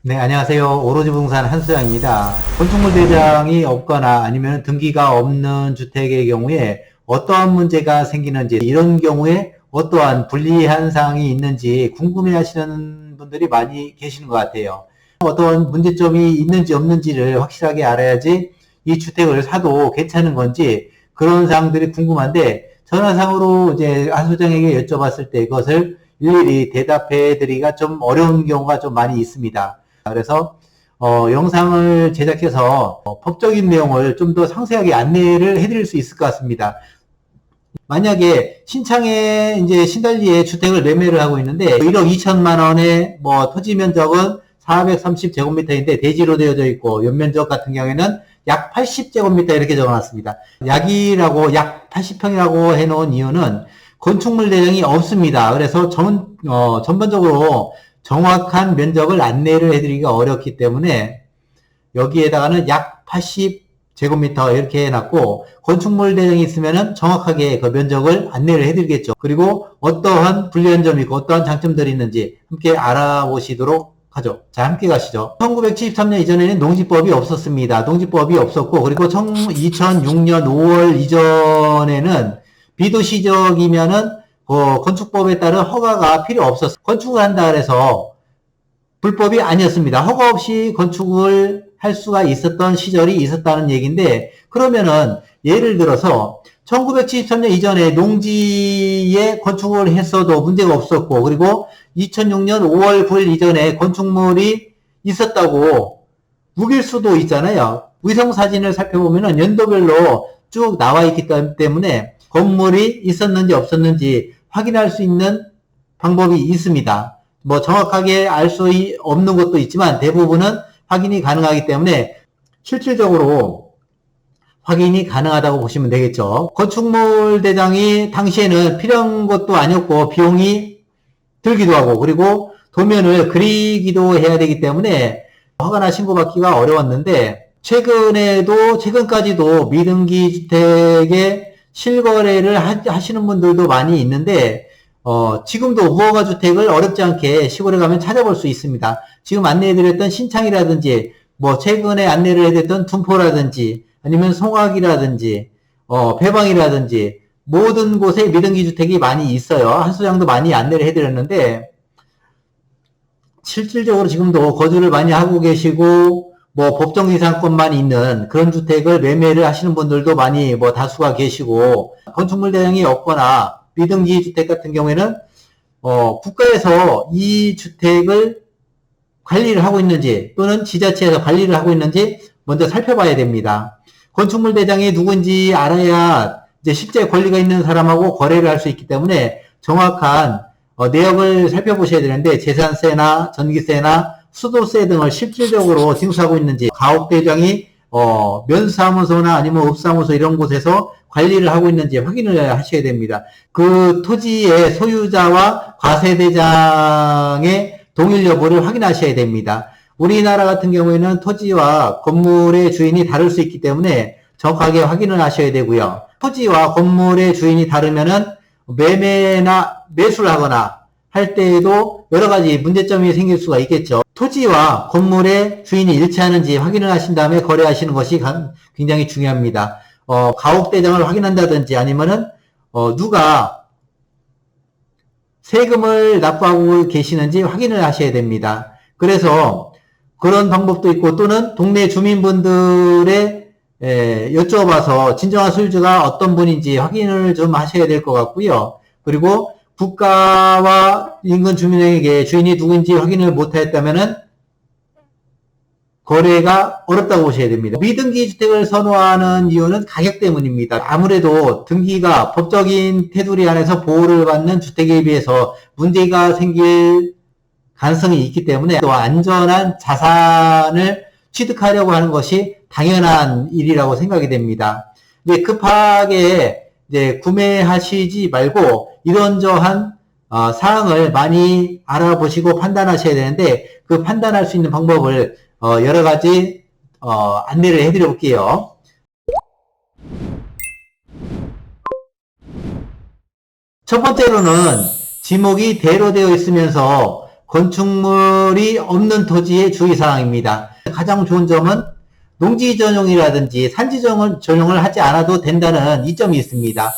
네, 안녕하세요. 오로지 부동산 한수장입니다. 건축물 대장이 없거나 아니면 등기가 없는 주택의 경우에 어떠한 문제가 생기는지, 이런 경우에 어떠한 불리한 사항이 있는지 궁금해 하시는 분들이 많이 계시는 것 같아요. 어떤 문제점이 있는지 없는지를 확실하게 알아야지 이 주택을 사도 괜찮은 건지 그런 사항들이 궁금한데, 전화상으로 이제 한수장에게 여쭤봤을 때 그것을 일일이 대답해 드리기가 좀 어려운 경우가 좀 많이 있습니다. 그래서 영상을 제작해서 법적인 내용을 좀 더 상세하게 안내를 해드릴 수 있을 것 같습니다. 만약에 신창에 이제 신달리에 주택을 매매를 하고 있는데 1억 2천만 원의 뭐 토지 면적은 430제곱미터인데 대지로 되어져 있고 연면적 같은 경우에는 약 80제곱미터 이렇게 적어놨습니다. 약이라고 약 80평이라고 해놓은 이유는 건축물 대장이 없습니다. 그래서 전반적으로 정확한 면적을 안내를 해드리기가 어렵기 때문에 여기에다가는 약 80제곱미터 이렇게 해놨고 건축물 대장이 있으면은 정확하게 그 면적을 안내를 해드리겠죠. 그리고 어떠한 불리한 점이 있고 어떠한 장점들이 있는지 함께 알아보시도록 하죠. 자, 함께 가시죠. 1973년 이전에는 농지법이 없었습니다. 농지법이 없었고 그리고 2006년 5월 이전에는 비도시적이면은 건축법에 따른 허가가 필요 없었어요. 건축을 한다 그래서 불법이 아니었습니다. 허가 없이 건축을 할 수가 있었던 시절이 있었다는 얘기인데, 그러면은 예를 들어서 1973년 이전에 농지에 건축을 했어도 문제가 없었고, 그리고 2006년 5월 9일 이전에 건축물이 있었다고 우길 수도 있잖아요. 위성 사진을 살펴보면 연도별로 쭉 나와 있기 때문에 건물이 있었는지 없었는지 확인할 수 있는 방법이 있습니다. 뭐 정확하게 알 수 없는 것도 있지만 대부분은 확인이 가능하기 때문에 실질적으로 확인이 가능하다고 보시면 되겠죠. 건축물 대장이 당시에는 필요한 것도 아니었고 비용이 들기도 하고 그리고 도면을 그리기도 해야 되기 때문에 허가나 신고받기가 어려웠는데 최근까지도 미등기 주택의 실거래를 하시는 분들도 많이 있는데 지금도 무허가 주택을 어렵지 않게 시골에 가면 찾아볼 수 있습니다. 지금 안내해드렸던 신창이라든지, 뭐, 최근에 안내를 해드렸던 둔포라든지, 아니면 송악이라든지, 배방이라든지, 모든 곳에 미등기 주택이 많이 있어요. 한수장도 많이 안내를 해드렸는데, 실질적으로 지금도 거주를 많이 하고 계시고, 뭐, 법정지상권만 있는 그런 주택을 매매를 하시는 분들도 많이 뭐 다수가 계시고, 건축물 대장이 없거나, 미등기 주택 같은 경우에는 국가에서 이 주택을 관리를 하고 있는지 또는 지자체에서 관리를 하고 있는지 먼저 살펴봐야 됩니다. 건축물 대장이 누군지 알아야 이제 실제 권리가 있는 사람하고 거래를 할 수 있기 때문에 정확한 내역을 살펴보셔야 되는데 재산세나 전기세나 수도세 등을 실질적으로 징수하고 있는지 가옥대장이 면사무소나 아니면 읍사무소 이런 곳에서 관리를 하고 있는지 확인을 하셔야 됩니다. 그 토지의 소유자와 과세대장의 동일 여부를 확인하셔야 됩니다. 우리나라 같은 경우에는 토지와 건물의 주인이 다를 수 있기 때문에 정확하게 확인을 하셔야 되고요. 토지와 건물의 주인이 다르면은 매매나 매수를 하거나 할 때에도 여러 가지 문제점이 생길 수가 있겠죠. 토지와 건물의 주인이 일치하는지 확인을 하신 다음에 거래하시는 것이 굉장히 중요합니다. 가옥대장을 확인한다든지 아니면은 누가 세금을 납부하고 계시는지 확인을 하셔야 됩니다. 그래서 그런 방법도 있고 또는 동네 주민분들의 여쭤봐서 진정한 소유주가 어떤 분인지 확인을 좀 하셔야 될 것 같고요. 그리고 국가와 인근 주민에게 주인이 누군지 확인을 못하였다면은 거래가 어렵다고 보셔야 됩니다. 미등기 주택을 선호하는 이유는 가격 때문입니다. 아무래도 등기가 법적인 테두리 안에서 보호를 받는 주택에 비해서 문제가 생길 가능성이 있기 때문에 또 안전한 자산을 취득하려고 하는 것이 당연한 일이라고 생각이 됩니다. 이제 급하게 이제 구매하시지 말고 이런저한 사항을 많이 알아보시고 판단하셔야 되는데 그 판단할 수 있는 방법을 여러 가지 안내를 해드려 볼게요. 첫 번째로는 지목이 대로 되어 있으면서 건축물이 없는 토지의 주의사항입니다. 가장 좋은 점은 농지 전용이라든지 산지 전용을 하지 않아도 된다는 이점이 있습니다.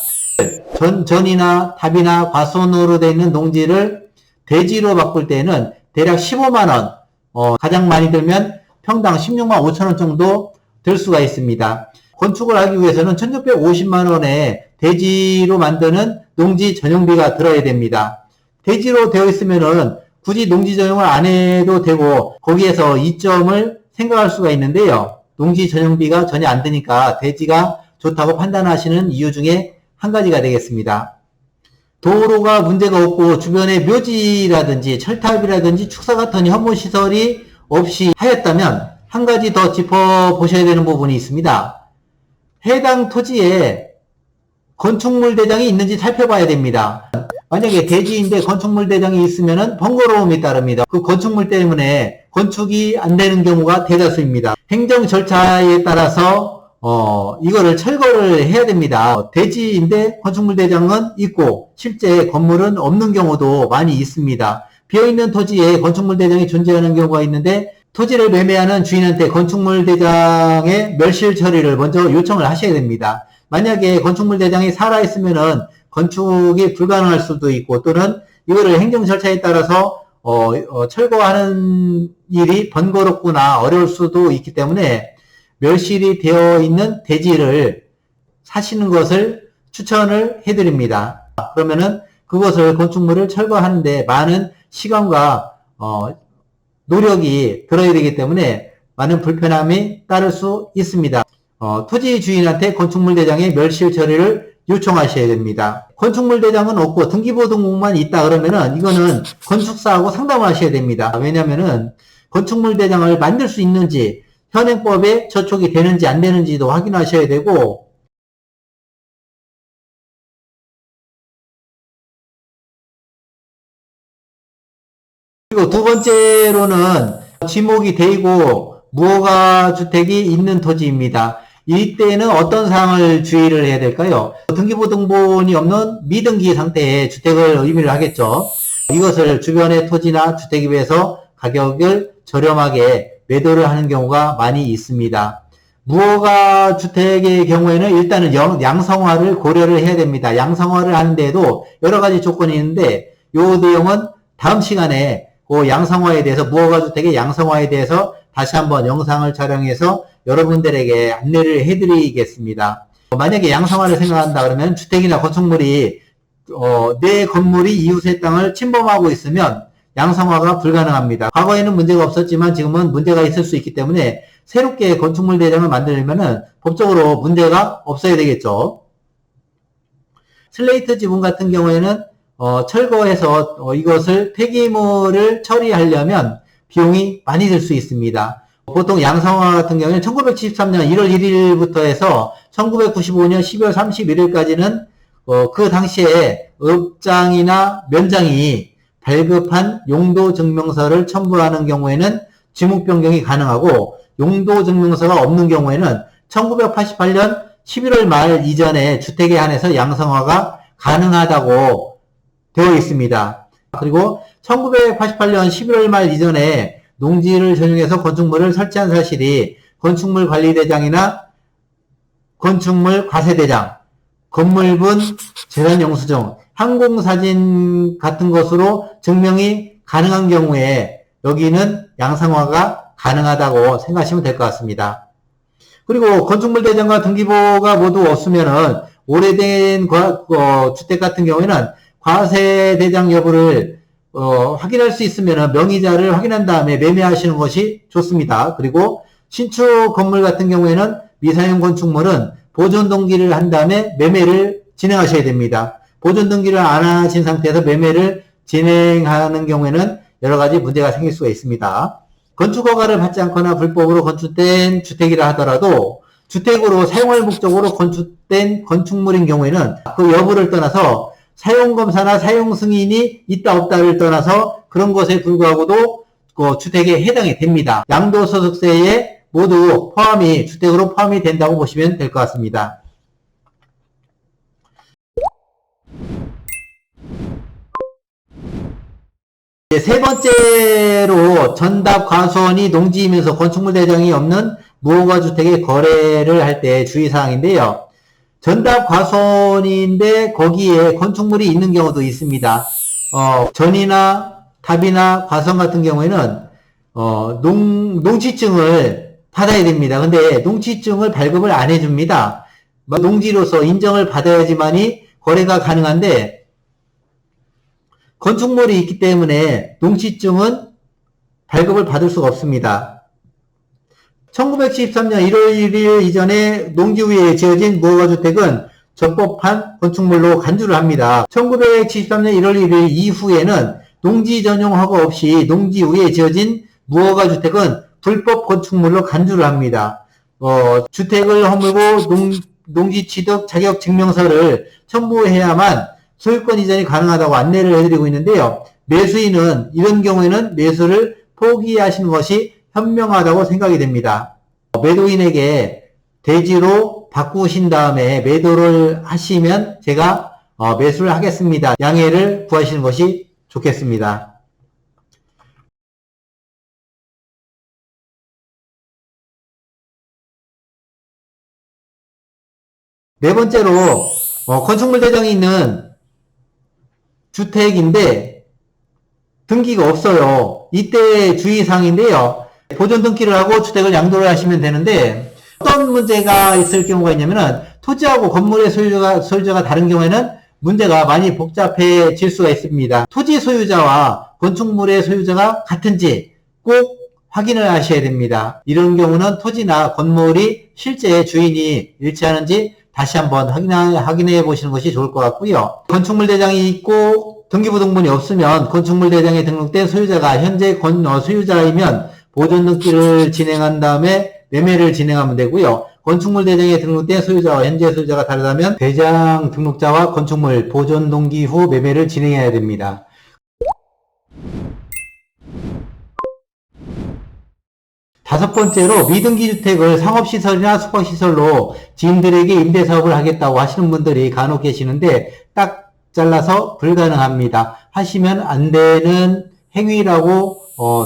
전이나 탑이나 과수원으로 되어 있는 농지를 대지로 바꿀 때는 대략 15만원, 가장 많이 들면 평당 16만 5천원 정도 들 수가 있습니다. 건축을 하기 위해서는 1650만원의 대지로 만드는 농지 전용비가 들어야 됩니다. 대지로 되어 있으면은 굳이 농지 전용을 안 해도 되고 거기에서 이점을 생각할 수가 있는데요. 농지 전용비가 전혀 안 드니까 대지가 좋다고 판단하시는 이유 중에 한 가지가 되겠습니다. 도로가 문제가 없고 주변에 묘지라든지 철탑이라든지 축사 같은 혐오시설이 없이 하였다면 한 가지 더 짚어보셔야 되는 부분이 있습니다. 해당 토지에 건축물 대장이 있는지 살펴봐야 됩니다. 만약에 대지인데 건축물 대장이 있으면 번거로움이 따릅니다. 그 건축물 때문에 건축이 안 되는 경우가 대다수입니다. 행정 절차에 따라서 이거를 철거를 해야 됩니다. 대지인데 건축물 대장은 있고 실제 건물은 없는 경우도 많이 있습니다. 비어있는 토지에 건축물 대장이 존재하는 경우가 있는데 토지를 매매하는 주인한테 건축물 대장의 멸실 처리를 먼저 요청을 하셔야 됩니다. 만약에 건축물 대장이 살아있으면은 건축이 불가능할 수도 있고 또는 이거를 행정 절차에 따라서 철거하는 일이 번거롭거나 어려울 수도 있기 때문에 멸실이 되어 있는 대지를 사시는 것을 추천을 해드립니다. 그러면은 그것을 건축물을 철거하는데 많은 시간과 노력이 들어야 되기 때문에 많은 불편함이 따를 수 있습니다. 토지 주인한테 건축물 대장의 멸실 처리를 요청하셔야 됩니다. 건축물 대장은 없고 등기부등본만 있다 그러면은 이거는 건축사하고 상담을 하셔야 됩니다. 왜냐면은 건축물 대장을 만들 수 있는지 현행법에 저촉이 되는지 안 되는지도 확인하셔야 되고 그리고 두 번째로는 지목이 되고 무허가 주택이 있는 토지입니다. 이때는 어떤 사항을 주의를 해야 될까요? 등기부등본이 없는 미등기 상태의 주택을 의미를 하겠죠. 이것을 주변의 토지나 주택에 비해서 가격을 저렴하게 매도를 하는 경우가 많이 있습니다. 무허가 주택의 경우에는 일단은 양성화를 고려를 해야 됩니다. 양성화를 하는데도 여러 가지 조건이 있는데 이 내용은 다음 시간에 그 양성화에 대해서 무허가 주택의 양성화에 대해서 다시 한번 영상을 촬영해서 여러분들에게 안내를 해드리겠습니다. 만약에 양성화를 생각한다 그러면 주택이나 건축물이 내 건물이 이웃의 땅을 침범하고 있으면 양성화가 불가능합니다. 과거에는 문제가 없었지만 지금은 문제가 있을 수 있기 때문에 새롭게 건축물 대장을 만들려면 법적으로 문제가 없어야 되겠죠. 슬레이트 지붕 같은 경우에는 철거해서 이것을 폐기물을 처리하려면 비용이 많이 들 수 있습니다. 보통 양성화 같은 경우에는 1973년 1월 1일부터 해서 1995년 12월 31일까지는 그 당시에 업장이나 면장이 발급한 용도증명서를 첨부하는 경우에는 지목 변경이 가능하고 용도증명서가 없는 경우에는 1988년 11월 말 이전에 주택에 한해서 양성화가 가능하다고 되어 있습니다. 그리고 1988년 11월 말 이전에 농지를 전용해서 건축물을 설치한 사실이 건축물 관리대장이나 건축물 과세대장, 건물분 재산영수증, 항공사진 같은 것으로 증명이 가능한 경우에 여기는 양성화가 가능하다고 생각하시면 될 것 같습니다. 그리고 건축물 대장과 등기부가 모두 없으면은 오래된 주택 같은 경우에는 과세 대장 여부를 확인할 수 있으면 명의자를 확인한 다음에 매매하시는 것이 좋습니다. 그리고 신축 건물 같은 경우에는 미사용 건축물은 보존 등기를 한 다음에 매매를 진행하셔야 됩니다. 보존 등기를 안 하신 상태에서 매매를 진행하는 경우에는 여러 가지 문제가 생길 수가 있습니다. 건축허가를 받지 않거나 불법으로 건축된 주택이라 하더라도 주택으로 사용할 목적으로 건축된 건축물인 경우에는 그 여부를 떠나서 사용검사나 사용승인이 있다 없다를 떠나서 그런 것에 불구하고도 그 주택에 해당이 됩니다. 양도소득세에 모두 주택으로 포함이 된다고 보시면 될 것 같습니다. 세 번째로 전답 과수원이 농지이면서 건축물 대장이 없는 무허가 주택의 거래를 할 때 주의사항인데요. 전답 과수원인데 거기에 건축물이 있는 경우도 있습니다. 전이나 탑이나 과수원 같은 경우에는 농지증을 받아야 됩니다. 근데 농지증을 발급을 안 해줍니다. 농지로서 인정을 받아야지만이 거래가 가능한데 건축물이 있기 때문에 농지증은 발급을 받을 수가 없습니다. 1973년 1월 1일 이전에 농지위에 지어진 무허가주택은 적법한 건축물로 간주를 합니다. 1973년 1월 1일 이후에는 농지 전용 허가 없이 농지위에 지어진 무허가주택은 불법 건축물로 간주를 합니다. 주택을 허물고 농지 취득 자격 증명서를 첨부해야만 소유권 이전이 가능하다고 안내를 해드리고 있는데요. 매수인은 이런 경우에는 매수를 포기하시는 것이 현명하다고 생각이 됩니다. 매도인에게 대지로 바꾸신 다음에 매도를 하시면 제가 매수를 하겠습니다. 양해를 구하시는 것이 좋겠습니다. 네 번째로 건축물 대장이 있는 주택인데 등기가 없어요. 이때 주의사항인데요. 보존 등기를 하고 주택을 양도를 하시면 되는데 어떤 문제가 있을 경우가 있냐면은 토지하고 건물의 소유자가 다른 경우에는 문제가 많이 복잡해질 수가 있습니다. 토지 소유자와 건축물의 소유자가 같은지 꼭 확인을 하셔야 됩니다. 이런 경우는 토지나 건물이 실제 주인이 일치하는지 다시 한번 확인해 보시는 것이 좋을 것 같고요. 건축물 대장이 있고 등기부등본이 없으면 건축물 대장에 등록된 소유자가 현재 소유자이면 보존 등기를 진행한 다음에 매매를 진행하면 되고요. 건축물 대장에 등록된 소유자와 현재 소유자가 다르다면 대장 등록자와 건축물 보존 동기 후 매매를 진행해야 됩니다. 다섯 번째로 미등기 주택을 상업시설이나 숙박시설로 지인들에게 임대사업을 하겠다고 하시는 분들이 간혹 계시는데 딱 잘라서 불가능합니다. 하시면 안 되는 행위라고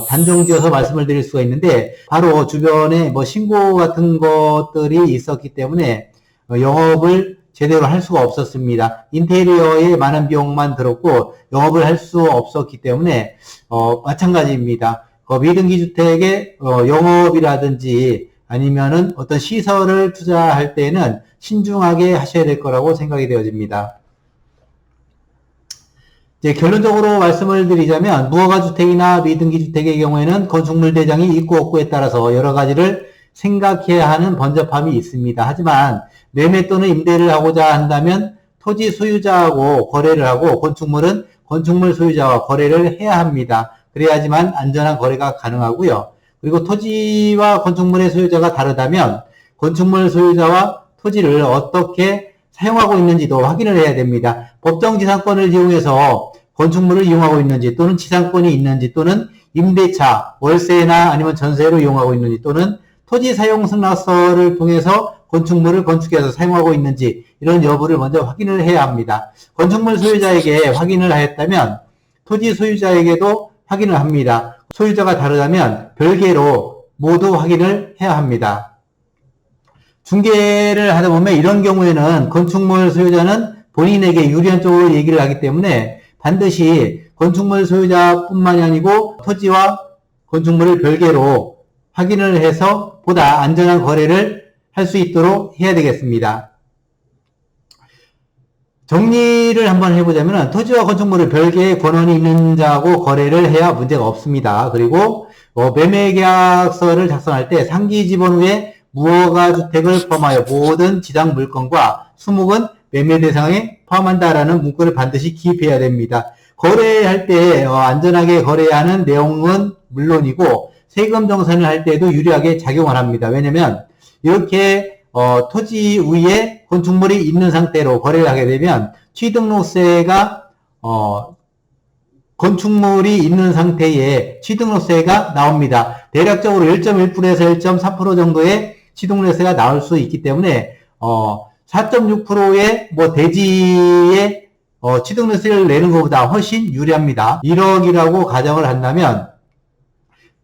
단정지어서 말씀을 드릴 수가 있는데 바로 주변에 신고 같은 것들이 있었기 때문에 영업을 제대로 할 수가 없었습니다. 인테리어에 많은 비용만 들었고 영업을 할 수 없었기 때문에 마찬가지입니다. 미등기 주택의 영업이라든지 아니면은 어떤 시설을 투자할 때는 신중하게 하셔야 될 거라고 생각이 되어집니다. 이제 결론적으로 말씀을 드리자면 무허가 주택이나 미등기 주택의 경우에는 건축물 대장이 있고 없고에 따라서 여러 가지를 생각해야 하는 번잡함이 있습니다. 하지만 매매 또는 임대를 하고자 한다면 토지 소유자하고 거래를 하고 건축물은 건축물 소유자와 거래를 해야 합니다. 그래야지만 안전한 거래가 가능하고요. 그리고 토지와 건축물의 소유자가 다르다면 건축물 소유자와 토지를 어떻게 사용하고 있는지도 확인을 해야 됩니다. 법정지상권을 이용해서 건축물을 이용하고 있는지 또는 지상권이 있는지 또는 임대차, 월세나 아니면 전세로 이용하고 있는지 또는 토지 사용 승낙서를 통해서 건축물을 건축해서 사용하고 있는지 이런 여부를 먼저 확인을 해야 합니다. 건축물 소유자에게 확인을 하였다면 토지 소유자에게도 확인을 합니다. 소유자가 다르다면 별개로 모두 확인을 해야 합니다. 중개를 하다 보면 이런 경우에는 건축물 소유자는 본인에게 유리한 쪽으로 얘기를 하기 때문에 반드시 건축물 소유자뿐만이 아니고 토지와 건축물을 별개로 확인을 해서 보다 안전한 거래를 할 수 있도록 해야 되겠습니다. 정리를 한번 해보자면 토지와 건축물을 별개의 권한이 있는 자하고 거래를 해야 문제가 없습니다. 그리고 매매계약서를 작성할 때 상기 지번 후에 무허가 주택을 포함하여 모든 지당 물건과 수목은 매매 대상에 포함한다라는 문구를 반드시 기입해야 됩니다. 거래할 때 안전하게 거래해야 하는 내용은 물론이고 세금 정산을 할 때도 유리하게 작용을 합니다. 왜냐면 이렇게 토지 위에 건축물이 있는 상태로 거래를 하게 되면 취등록세가 건축물이 있는 상태에 취등록세가 나옵니다. 대략적으로 1.1%에서 1.3% 정도의 취등록세가 나올 수 있기 때문에 4.6%의 대지의 취득세를 내는 것보다 훨씬 유리합니다. 1억이라고 가정을 한다면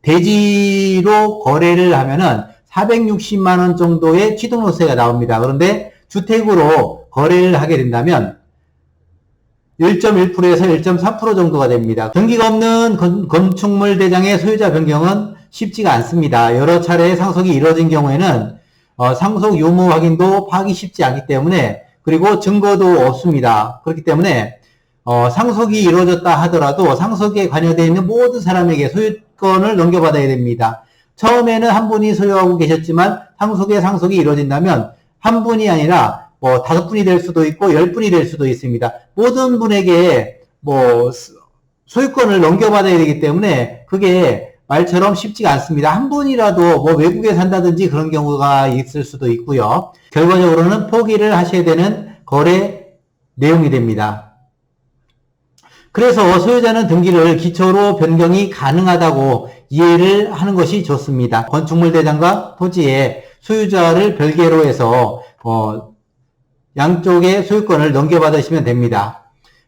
대지로 거래를 하면은 460만원 정도의 취득세가 나옵니다. 그런데 주택으로 거래를 하게 된다면 1.1%에서 1.4% 정도가 됩니다. 등기가 없는 건축물 대장의 소유자 변경은 쉽지가 않습니다. 여러 차례 상속이 이루어진 경우에는 상속 유무 확인도 하기 쉽지 않기 때문에, 그리고 증거도 없습니다. 그렇기 때문에 상속이 이루어졌다 하더라도 상속에 관여되어 있는 모든 사람에게 소유권을 넘겨받아야 됩니다. 처음에는 한 분이 소유하고 계셨지만 상속이 이루어진다면 한 분이 아니라 5분이 될 수도 있고 10분이 될 수도 있습니다. 모든 분에게 소유권을 넘겨받아야 되기 때문에 그게 말처럼 쉽지가 않습니다. 한 분이라도 외국에 산다든지 그런 경우가 있을 수도 있고요. 결과적으로는 포기를 하셔야 되는 거래 내용이 됩니다. 그래서 소유자는 등기를 기초로 변경이 가능하다고 이해를 하는 것이 좋습니다. 건축물 대장과 토지의 소유자를 별개로 해서 양쪽의 소유권을 넘겨받으시면 됩니다.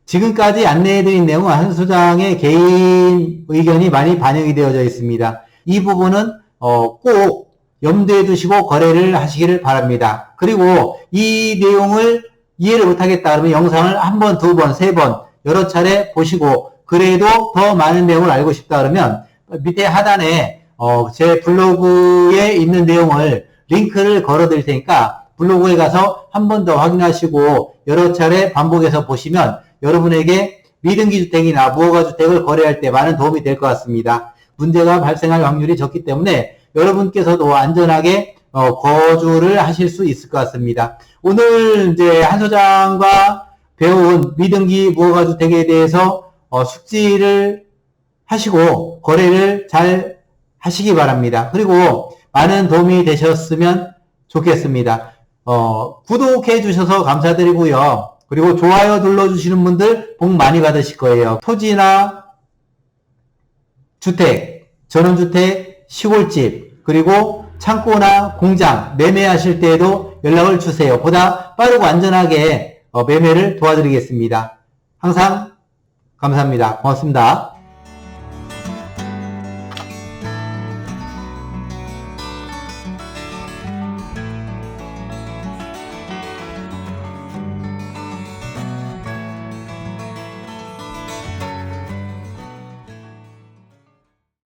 지금까지 안내해드린 내용은 한 소장의 개인 의견이 많이 반영이 되어져 있습니다. 이 부분은 꼭 염두에 두시고 거래를 하시기를 바랍니다. 그리고 이 내용을 이해를 못하겠다 그러면 영상을 한 번, 두 번, 세 번 여러 차례 보시고, 그래도 더 많은 내용을 알고 싶다 그러면 밑에 하단에 제 블로그에 있는 내용을 링크를 걸어 드릴 테니까 블로그에 가서 한 번 더 확인하시고 여러 차례 반복해서 보시면 여러분에게 미등기 주택이나 무허가 주택을 거래할 때 많은 도움이 될 것 같습니다. 문제가 발생할 확률이 적기 때문에 여러분께서도 안전하게 거주를 하실 수 있을 것 같습니다. 오늘 이제 한 소장과 배운 미등기 무허가 주택에 대해서 숙지를 하시고 거래를 잘 하시기 바랍니다. 그리고 많은 도움이 되셨으면 좋겠습니다. 구독해 주셔서 감사드리고요. 그리고 좋아요 눌러주시는 분들 복 많이 받으실 거예요. 토지나 주택, 전원주택, 시골집, 그리고 창고나 공장 매매하실 때에도 연락을 주세요. 보다 빠르고 안전하게 매매를 도와드리겠습니다. 항상 감사합니다. 고맙습니다.